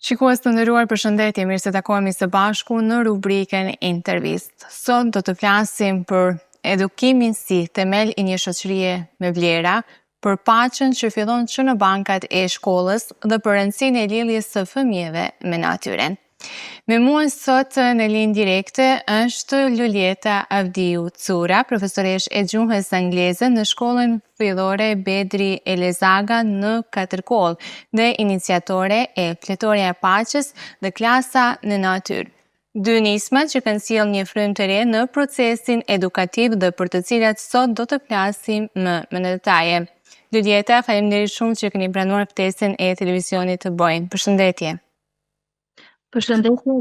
Shikues të nderuar, përshëndetje, mirë se takohemi së bashku në rubrikën intervistë. Sot do të flasim për edukimin si themel i një shoqërie me vlera, për paqen që fillon që në bankat e shkollës dhe për rëndësinë e lidhjes së fëmijëve me natyrën. Me mua sot në linjë direkte është Luljeta Avdiu Cura, profesoresh e gjuhës angleze në shkollën fillore Bedri Elezaga në Katërkoll dhe iniciatore e Fletoria e Paqes dhe klasa në natyrë. Dy nismat që kanë sjellë një frymë të re në procesin edukativ dhe për të cilat sot do të flasim më në detaje. Luljeta, faleminderit shumë që keni pranuar ftesën e televizionit të Bojnë. Përshëndetje. Përshëndetje,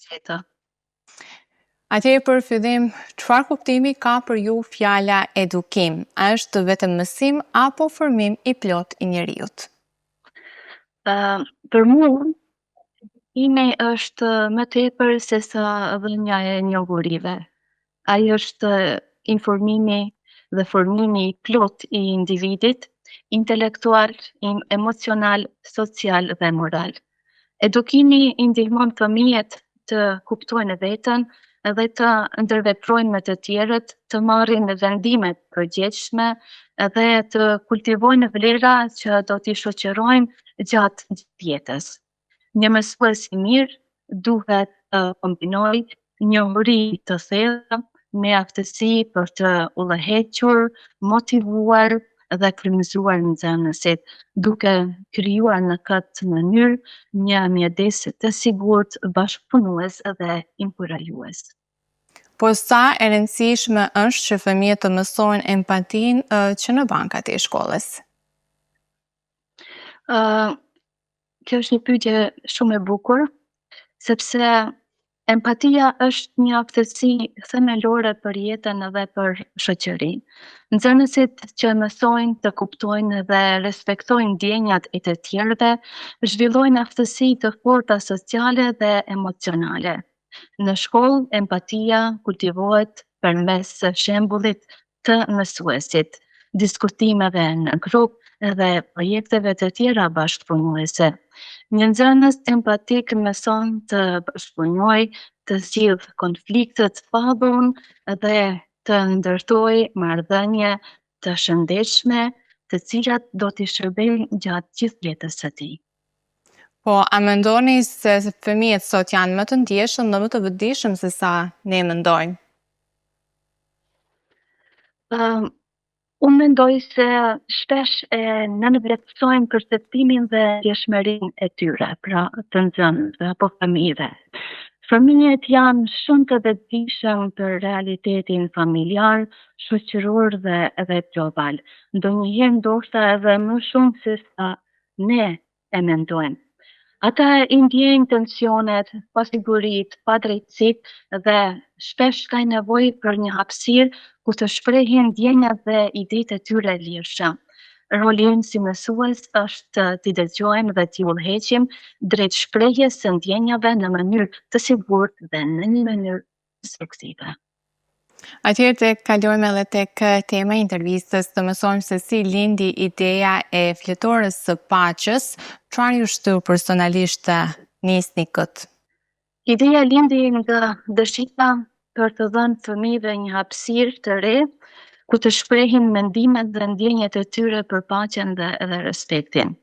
Qeta. Atëherë për fillim, çfarë kuptimi ka për ju fjala edukim? A është vetëm mësim apo formim i plot i njeriut? Për mua, edukimi është më tepër se sa dhënia e njohurive. Ai është informimi dhe formimi i plot i individit, intelektual, emocional, social dhe moral. Edukimi i ndihmon fëmijët të kuptojnë veten dhe të ndërveprojnë me të tjerët, të marrin vendime të përgjegjshme dhe të kultivojnë vlera që do t'i shoqërojnë gjatë jetës. Një mësues i mirë duhet të kombinojë njohuri të thellë me aftësi për të udhëhequr, motivuar dhe frymëzuar nxënësit, duke krijuar në këtë mënyrë një mjedes të sigurt, bashkëpunues dhe inkurajues. Po sa e rëndësishme është që fëmijët të mësojnë empatinë që në bankat e shkollës? Kjo është një pyetje shumë e bukur, sepse empatia është një aftësi themelore për jetën dhe për shoqërinë. Nxënësit që mësojnë të kuptojnë dhe respektojnë ndjenjat e të tjerëve, zhvillojnë aftësi të forta sociale dhe emocionale. Në shkollë, empatia kultivohet përmes shembullit të mësuesit, diskutimeve në grup dhe projekteve të tjera bashkëpunuese. Një nxënës empatik mëson të bashkëpunojë, të zgjidhë konfliktet pa dhunë dhe të ndërtojë marrëdhënie të shëndetshme, të cilat do t'i shërbejnë gjatë gjithë jetës së tij. Po, a mendoni se fëmijët sot janë më të ndjeshëm dhe më të vetëdijshëm se sa ne mendojmë? Unë mendoj se shpesh e nënvlerësojnë perceptimin dhe ndjeshmërinë e tyre, pra të nxënësve apo fëmijëve. Fëmijët janë shumë të vetëdijshëm për realitetin familjar, shoqëror dhe global. Ndonjëherë ndoshta edhe më shumë se sa ne e mendojmë. Ata i ndjejnë tensionet, pasiguritë, padrejtësitë dhe shpesh kanë nevojë për një hapësirë ku të shprehin ndjenjat dhe idetë e tyre lirshëm. Roli ynë si mësues është t'i dëgjojmë dhe t'i udhëheqim drejt shprehjes së ndjenjave në mënyrë të sigurt dhe në një mënyrë konstruktive. Atëherë të kalojmë edhe tek tema e intervistës, të mësojmë se si lindi ideja e fletores së paqes. Çfarë ju shtyr personalisht të nisni këtë? Ideja lindi nga dëshira për të dhënë fëmijëve një hapësirë të re, ku të shprehin mendimet dhe ndjenjet e tyre për paqen dhe respektin.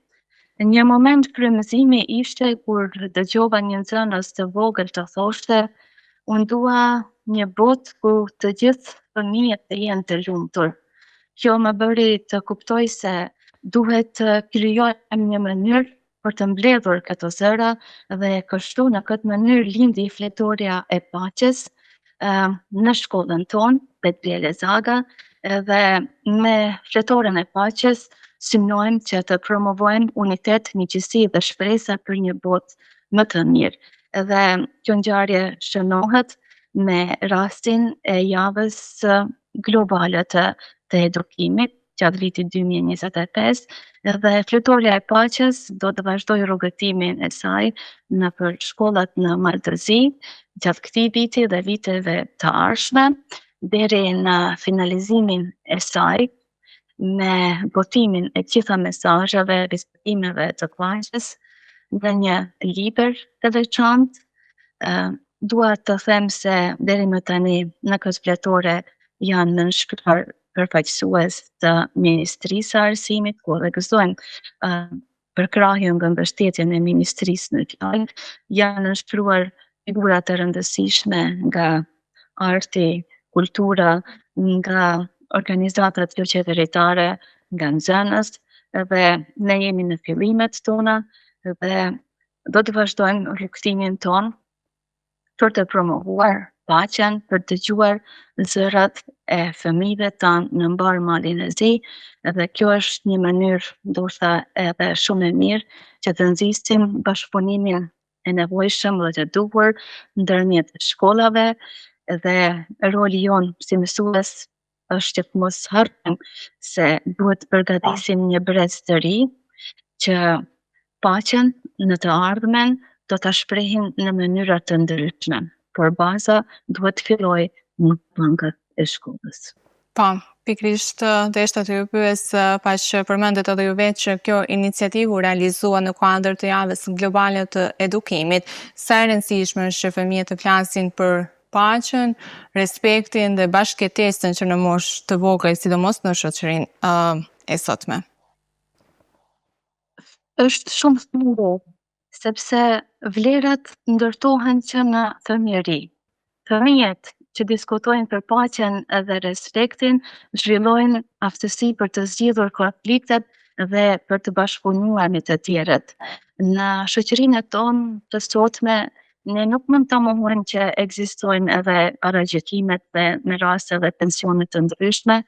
Një moment frymëzimi ishte kur dëgjova një nxënës të vogël të thoshte: "Unë dua një botë ku të gjithë fëmijët të jenë të lumtur." Kjo më bëri të kuptoj se duhet të krijojmë një mënyrë për të mbledhur këto zëra dhe kështu në këtë mënyrë lindi Fletoria e Paqes në shkollën tonë, Bedri Elezaga, dhe me Fletoren e Paqes synojmë që të promovojmë unitet, miqësi dhe shpresa për një botë më të mirë. Dhe kjo ngjarje shënohet me rastin e javës globale të edukimit gjatë vitit 2025 dhe Fletoria e Paqes do të vazhdojë rrugëtimin e saj nëpër shkollat në Maldëzi gjatë këtij viti dhe viteve të ardhshme deri në finalizimin e saj me botimin e gjitha mesazheve, respektimeve të klasës në një libër të veçantë. Dua të them se deri më tani në këtë fletore janë nënshkruar përfaqësues të Ministrisë së Arsimit, ku edhe gëzojmë përkrahjen dhe mbështetjen e Ministrisë në fjalë, janë nënshkruar figura të rëndësishme nga arti, kultura, nga organizatat jo qeveritare, nga nxënës, edhe ne jemi në fillimet tona dhe do të vazhdojmë rrugtimin ton për të promovuar paqen, për të dëgjuar zërat e fëmijëve tanë në mbar malin e zi, edhe kjo është një mënyrë ndoshta edhe shumë e mirë që të nxisim bashkëpunimin e nevojshëm dhe të duhur ndërmjet shkollave dhe roli jon si mësues është që të mos harrojmë se duhet të përgatisim një brez të ri që paqen në të ardhmen do ta shprehin në mënyra të ndryshme, por baza duhet të fillojë në bankët e shkollës. Po, pikrisht deshta të ju pyes, paq përmendet edhe ju vetë që kjo iniciativë u realizua në kuadër të javës globale të edukimit. Sa e rëndësishme është që fëmijët të flasin për paqen, respektin dhe bashkëjetesën që në moshë të vogël, sidomos në shoqërinë e sotme. Është shumë thurë, sepse vlerat ndërtohen që në fëmijëri. Fëmijët që diskutojnë për paqen dhe respektin zhvillojnë aftësi për të zgjidhur konfliktet dhe për të bashkëpunuar me të tjerët. Në shoqërinë tonë të sotme, ne nuk mund ta mohojmë që ekzistojnë edhe paragjykimet dhe me raste dhe tensione të ndryshme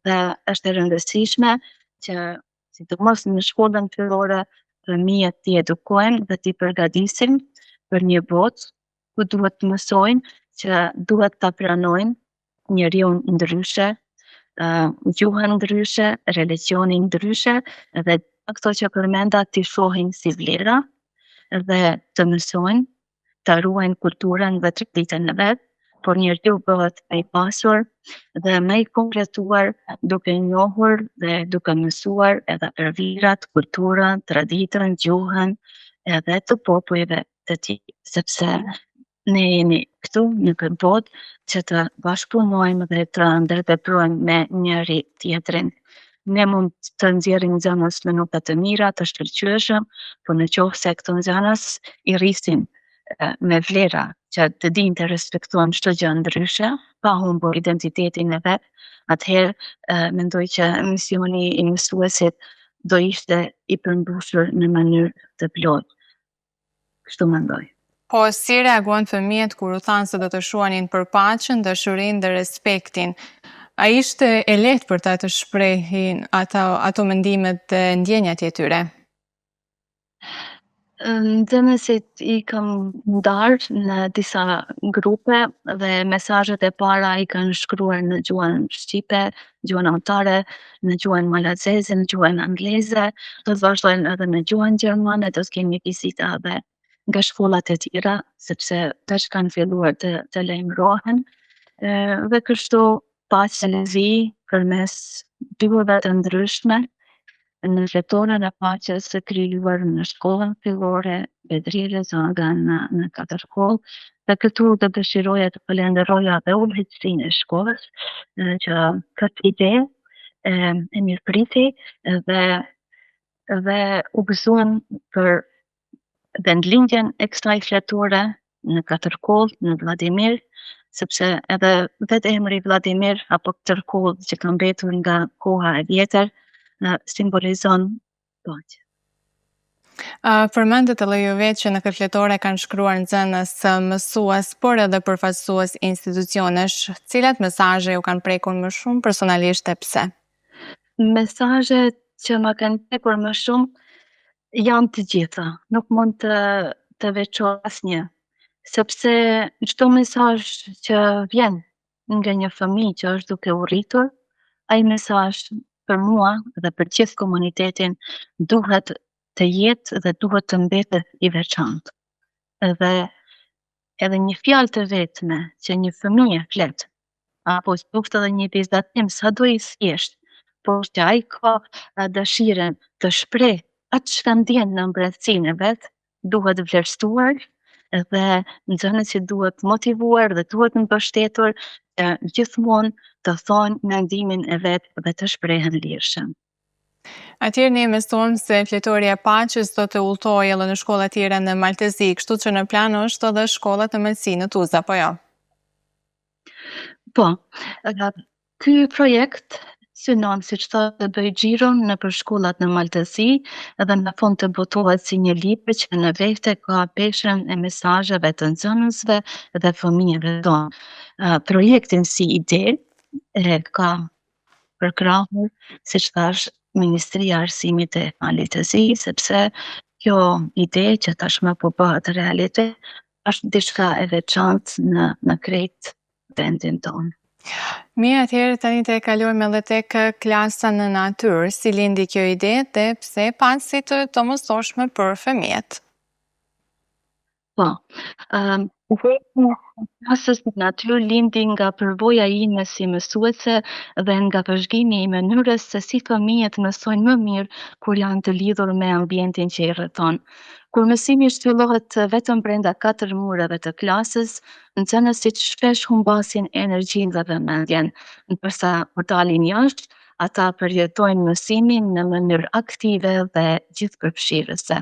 dhe është e rëndësishme që sidomos në shkollën fillore fëmijët t'i edukojmë dhe t'i përgatisim për një botë ku duhet të mësojnë që duhet ta pranojnë njeriu ndryshe, gjuhën ndryshe, religionin ndryshe dhe ato që përmenda t'i shohin si vlera dhe të mësojnë, të ruajnë kulturën dhe traditën e vet, por njeriu bëhet më i pasur dhe më i kompletuar duke njohur dhe duke mësuar edhe për vlerat, kulturën, traditën, gjuhën edhe të popujve të tjerë, sepse ne jemi këtu në këtë botë që të bashkëpunojmë dhe të ndërveprojmë me njëri tjetrin. Ne mund të nxjerrim nxënës minuta të mira, të shkëlqyeshëm, por nëse këto nxënës i rrisin me vlera që të dinë të respektojnë çdo gjë ndryshe, pa humbur identitetin e vet, atëherë mendoj që misioni i mësuesit do ishte i përmbushur në mënyrë të plotë. Kështu mendoj. Po, si reaguan fëmijët kur u thanë se do të shuanin për paqen, dashurinë dhe respektin? A ishte e lehtë për ta të shprehin ato mendimet dhe ndjenjat e tyre? Nxënësit i kam ndarë në disa grupe dhe mesazhet e para i kanë shkruar në gjuhën shqipe, gjuhën anëtare, në gjuhën malazeze, në gjuhën angleze, do të vazhdojnë edhe në gjuhën gjermane, do të kemi vizita edhe nga shkollat e tjera, sepse tash kanë filluar të lajmërohen. Dhe kështu paqja e zi përmes gjuhëve të ndryshme në fletorën e paqes së krijuar në shkollën fillore Bedrije Zaga në Katërkollë. Dhe këtu do dëshiroja të falenderoja dhe udhëheqësinë e shkollës që këtë ide e mirëpriti dhe u gëzuan për vendlindjen e kësaj fletore në Katërkollë, në Vladimir, sepse edhe vetë emri Vladimir apo Katërkollë që ka mbetur nga koha e vjetër simbolizon paqe. Përmendet edhe ju vetë që në këtë fletore kanë shkruar nxënës, mësues, por edhe përfaqësues institucionesh. Cilat mesazhe ju kanë prekur më shumë personalisht e pse? Mesazhet që më kanë prekur më shumë janë të gjitha. Nuk mund të veçoj asnjë, sepse çdo mesazh që vjen nga një fëmijë që është duke u rritur, ai mesazh për mua dhe për gjithë komunitetin duhet të jetë dhe duhet të mbetet i veçantë. Edhe një fjalë të vetme që një fëmijë flet, apo qoftë edhe një vizatim sado i thjeshtë, por që ai ka dëshirën të shpreh atë çka ndjen në brendësinë e vet, duhet vlerësuar dhe nxënësit duhet motivuar dhe duhet mbështetur gjithmonë të thonë mendimin e vet dhe të shprehen lirshëm. Atëherë ne mësojmë se fletori e paqes do të udhtojë edhe në shkolla tjera në Maltezi, kështu që në plan është edhe shkollat e mësinë në Tuzla, po jo? Po, ky projekt synon, siç thotë, të bëj xhiron nëpër shkollat në Maltezi dhe në fund të botohet si një libër që në vete ka peshën e mesazheve të nxënësve dhe fëmijëve tonë. Projektin si ide e ka përkrahur, siç thash, Ministria e Arsimit e Maltezi, sepse kjo ide që tashmë po bëhet realitet është diçka e veçantë në krejt vendin tonë. Mirë, atëherë tani të kalojmë edhe tek klasa në natyrë, si lindi kjo ide dhe pse pasi të mësosshme për fëmijët. Po, udhëheci i klasës në natyrë lindi nga përvoja ime si mësuese dhe nga vëzhgimi i mënyrës se si fëmijët mësojnë më mirë kur janë të lidhur me ambientin që i rrethon. Kur mësimi zhvillohet vetëm brenda 4 mureve të klasës, nxënësit shpesh humbasin energjinë dhe vëmendjen, ndërsa kur dalin jashtë, ata përjetojnë mësimin në mënyrë aktive dhe gjithëpërfshirëse.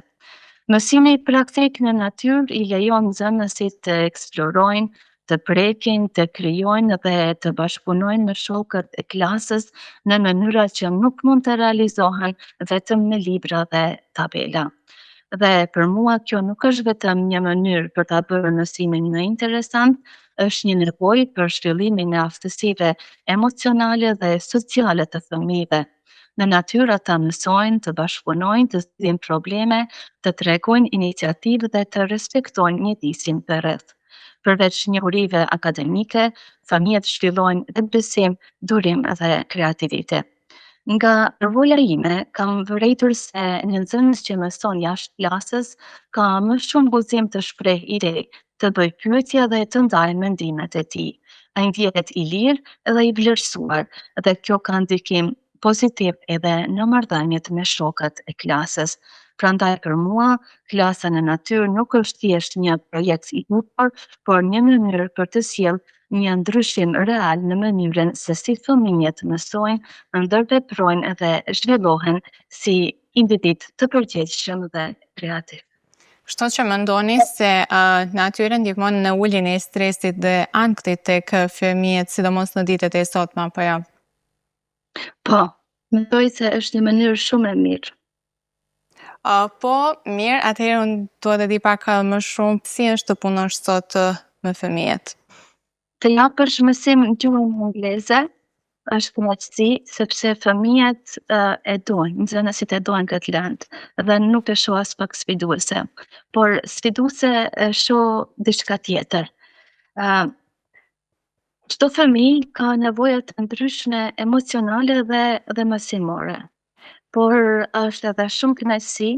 Mësimi praktik në natyrë i lejon nxënësit të eksplorojnë, të prekin, të krijojnë dhe të bashkëpunojnë me shokët e klasës në mënyra që nuk mund të realizohen vetëm në libra dhe tabela. Dhe për mua kjo nuk është vetëm një mënyrë për ta bërë mësimin më interesant, është një nevojë për zhvillimin e aftësive emocionale dhe sociale të fëmijëve. Në natyrë ata mësojnë të bashkëpunojnë, të zgjidhin probleme, të tregojnë iniciativë dhe të respektojnë mjedisin përreth. Përveç njohurive akademike, fëmijët zhvillojnë vetbesim, durim dhe kreativitet. Nga përvoja ime, kam vërejtur se një nxënës që mëson jashtë klasës ka më shumë guzim të shpreh ide, të bëj pyetje dhe të ndajë mendimet e tij. Ai ndjehet i lirë dhe i vlerësuar dhe kjo ka ndikim pozitiv edhe në marrëdhëniet me shokët e klasës. Prandaj për mua, klasa në natyrë nuk është thjesht një projekt i hutshëm, por një mënyrë për të sjellë një ndryshim real në mënyrën se si fëmijët mësojnë, ndërveprojnë dhe zhvillohen si individ të përgjegjshëm dhe kreativ. Kështu që mendoni se natyra ndihmon në uljen e stresit dhe ankthit tek fëmijët, sidomos në ditët e sotme, apo jo? Po, mendoj se është një mënyrë shumë e mirë. Po, mirë, atëherë unë dua të di pak më shumë si është të punosh sot me fëmijët. Të japësh mësim në gjuhën angleze është kënaqësi sepse fëmijët e dojnë, nxënësit e dojnë këtë lëndë dhe nuk e shoh as pak sfiduese, por sfiduese e shoh diçka tjetër. Çdo fëmijë ka nevoja të ndryshme emocionale dhe mësimore, por është edhe shumë kënaqësi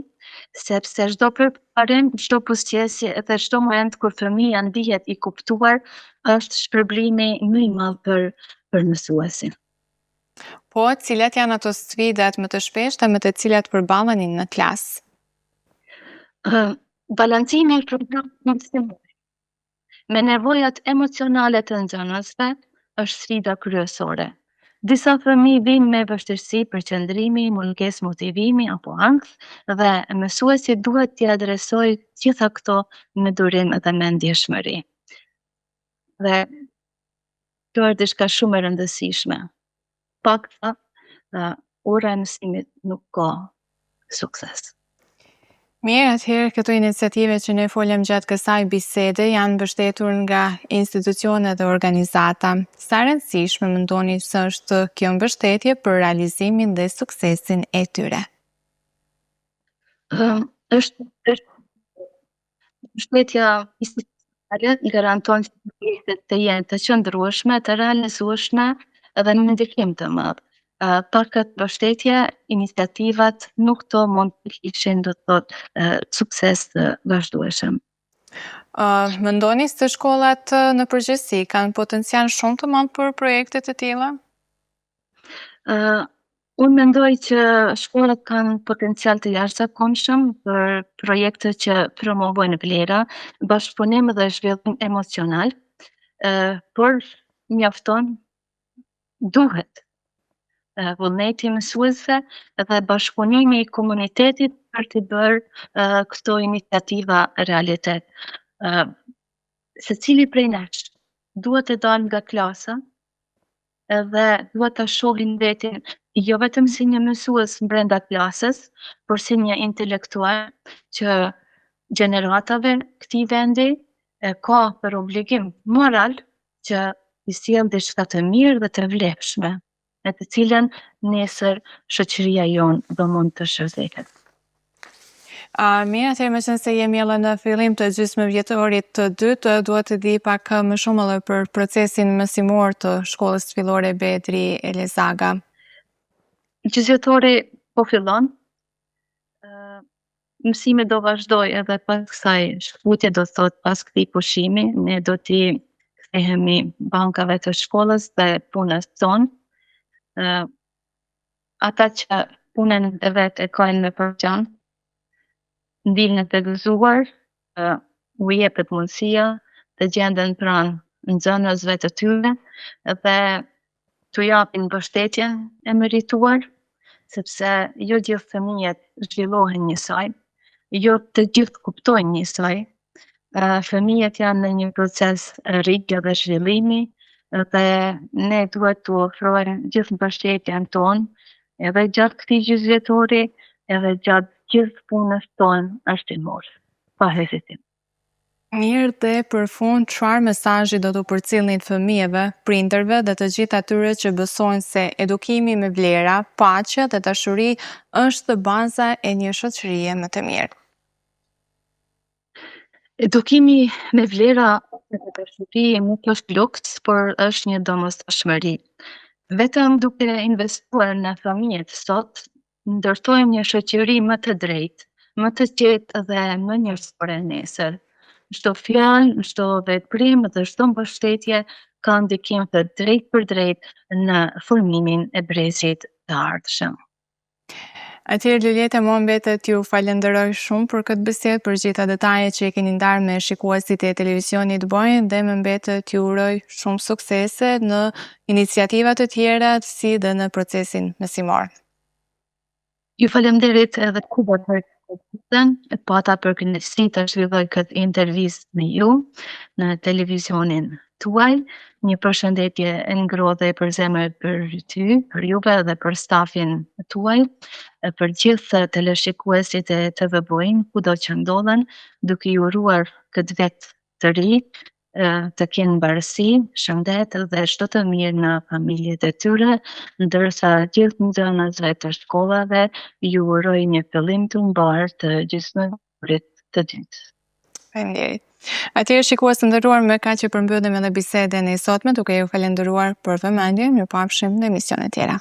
sepse çdo përparim, çdo pusqesje dhe çdo moment kur fëmia ndihet i kuptuar është shpërblimi më i madh për mësuesin. Po, cilat janë ato sfidat më të shpeshta me të cilat përballeni në klasë? Balancimi i programit mësimor me nevojat emocionale të nxënësve është sfida kryesore. Disa fëmijë vijnë me vështirësi përqendrimi, mungesë motivimi apo ankth dhe mësuesi duhet t'i adresojë gjitha këto me durim dhe me ndjeshmëri. Dhe kjo është diçka shumë e rëndësishme. Pakta ora e mësimit nuk ka sukses. Mirë, atëherë këto iniciative që ne folëm gjatë kësaj bisede janë mbështetur nga institucionet dhe organizata. Sa rëndësishme mendoni se është kjo mbështetje për realizimin dhe suksesin e tyre? Është mbështetja institucionale i garanton që projektet të jenë të qëndrueshme, të realizueshme dhe në ndikim të madh. Pa këtë mbështetje, iniciativat nuk do mund të kishin, do të thotë, sukses të vazhdueshëm. Mendoni se shkollat në përgjithësi kanë potencial shumë të madh për projekte të tilla? Unë mendoj që shkollat kanë potencial të jashtëzakonshëm për projekte që promovojnë vlera, bashkëpunim dhe zhvillim emocional, por mjafton, duhet vullneti mësuesve dhe bashkëpunimi i komunitetit për të bërë këto iniciativa realitet. Secili prej nesh duhet të dalë nga klasa edhe duhet të shohin vetin jo vetëm si një mësues brenda klasës, por si një intelektual që gjeneratave këtij vendi e ka për obligim moral që i sjell diçka të mirë dhe të vlefshme, me të cilën nesër shoqëria jonë do mund të shërbehet. Mirë, atëherë me qenë se jemi edhe në fillim të gjysmëvjetorit të dytë, dua të di pak më shumë edhe për procesin mësimor të shkollës fillore Bedri Elizaga. Gjysmëvjetori po fillon, mësimi do vazhdoj edhe pas kësaj shkputje, do thot pas këtij pushimi, ne do t'i kthehemi bankave të shkollës dhe punës tonë. Ata që punën e vet e kanë me përgjan, ndihnë të gëzuar, u jepet mundësia të gjenden pranë nxënësve të tyre dhe t'u japin mbështetjen e merituar, sepse jo gjithë fëmijët zhvillohen njësoj, jo të gjithë kuptojnë njësoj. Fëmijët janë në një proces rritje dhe zhvillimi dhe ne duhet t'u ofrojmë gjithë mbështetjen tonë edhe gjatë këtij gjysmëvjetori edhe gjatë gjithë punës tonë arsimore, pa hezitim. Mirë, dhe për fund, çfarë mesazhi do t'u përcjellni fëmijëve, prindërve dhe të gjithë atyre që besojnë se edukimi me vlera, paqe dhe dashuri është baza e një shoqërie më të mirë? Edukimi me vlera dhe dashuri nuk është luks, por është një domosdoshmëri. Vetëm duke investuar në fëmijët sot, ndërtojmë një shoqëri më të drejtë, më të qetë dhe më njerëzore nesër. Çdo fjalë, çdo veprim dhe çdo mbështetje ka ndikim të drejtë për drejtë në formimin e brezit të ardhshëm. Atëherë Luleta, mua mbetet t'ju falenderoj shumë për këtë bisedë, për gjitha detajet që i keni ndarë me shikuesit e televizionit Bojën dhe më mbetet t'ju uroj shumë suksese në iniciativa të tjera si dhe në procesin mësimor. Ju falemnderit edhe Kuba për këtë, e pata për kënaqësi të zhvilloj këtë intervistë me ju në televizionin tuaj. Një përshëndetje e ngrohtë për zemër për ty, për juve dhe për stafin tuaj, për gjithë teleshikuesit e TV Bojën, kudo që ndodhen, duke ju uruar këtë vit të ri, të kenë mbarësi, shëndet dhe çdo të mirë në familjet e tyre, ndërsa gjithë nxënësve të shkollave ju uroj një fillim të mbar të gjysmëvjetorit të dytë. Faleminderit. Atëherë shikues të nderuar, me kaq që përmbyllim edhe bisedën e sotme, duke ju falendëruar për vëmendjen. Mirupafshim në emisione tjera.